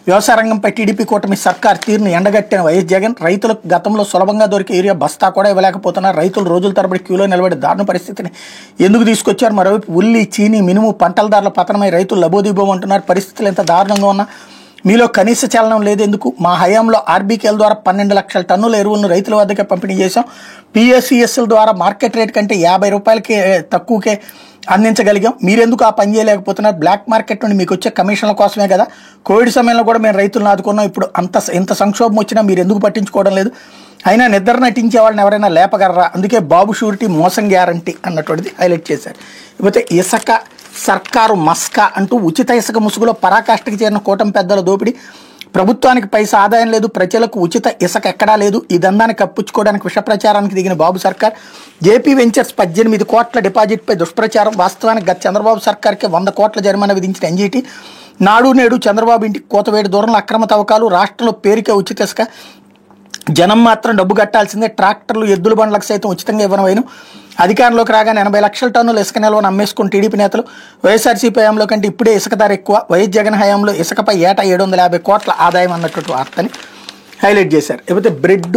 వ్యవసాయ రంగంపై టీడీపీ కూటమి సర్కార్ తీరును ఎండగట్టిన వైఎస్ జగన్, రైతులకు గతంలో సులభంగా దొరికే యూరియా బస్తా కూడా ఇవ్వలేకపోతున్నారు. రైతులు రోజుల తరబడి క్యూలో నిలబడి దారుణ పరిస్థితిని ఎందుకు తీసుకొచ్చారు? మరోవైపు ఉల్లి, చీని, మినుము పంటల ధరల పతనమై రైతులు లబోదిబోం అంటున్నారు. పరిస్థితులు ఎంత దారుణంగా ఉన్నా మీలో కనీస చలనం లేదెందుకు? మా హయాంలో ఆర్బీకేల ద్వారా 12 లక్షల టన్నుల ఎరువులను రైతుల వద్దకే పంపిణీ చేశాం. పిఎస్సిఎస్ల ద్వారా మార్కెట్ రేట్ కంటే 50 రూపాయలకే తక్కువకే అందించగలిగాం. మీరెందుకు ఆ పని చేయలేకపోతున్నారు? బ్లాక్ మార్కెట్ నుండి మీకు వచ్చే కమిషన్ల కోసమే కదా. కోవిడ్ సమయంలో కూడా మేము రైతులను ఆదుకున్నాం. ఇప్పుడు ఇంత సంక్షోభం వచ్చినా మీరు ఎందుకు పట్టించుకోవడం లేదు? అయినా నిద్ర నటించే వాళ్ళని ఎవరైనా లేపగలరా? అందుకే బాబు షూరిటీ మోసం గ్యారంటీ అన్నటువంటిది హైలైట్ చేశారు. ఇకపోతే ఇసుక సర్కారు మస్కా అంటూ ఉచిత ఇసుక ముసుగులో పరాకాష్ఠకి చేరిన కూటమి పెద్దల దోపిడీ. ప్రభుత్వానికి పైసా ఆదాయం లేదు, ప్రజలకు ఉచిత ఇసుక ఎక్కడా లేదు. ఈ దందాన్ని కప్పించుకోవడానికి విష ప్రచారానికి దిగిన బాబు సర్కార్. జేపీ వెంచర్స్ 18 కోట్ల డిపాజిట్పై దుష్ప్రచారం. వాస్తవానికి గత చంద్రబాబు సర్కార్కే 100 కోట్ల జరిమానా విధించిన ఎన్జీటీ నాడు నేడు చంద్రబాబు ఇంటికి కోతవేడి దూరంలో అక్రమ తవ్వకాలు. రాష్ట్రంలో పేరుకే ఉచిత ఇసుక, జనం మాత్రం డబ్బు కట్టాల్సిందే. ట్రాక్టర్లు, ఎద్దుల బండ్లకు సైతం ఉచితంగా ఇవ్వనవైన అధికారంలోకి రాగానే 80 లక్షల టన్నుల ఇసుక నిల్వను అమ్మేసుకుని టీడీపీ నేతలు. వైఎస్ఆర్సీపీ హయాంలో కంటే ఇప్పుడే ఇసుక ధర ఎక్కువ. వైఎస్ జగన్ హయాంలో ఇసుకపై ఏటా 750 కోట్ల ఆదాయం అన్నటువంటి వార్తని హైలైట్ చేశారు. లేకపోతే బ్రెడ్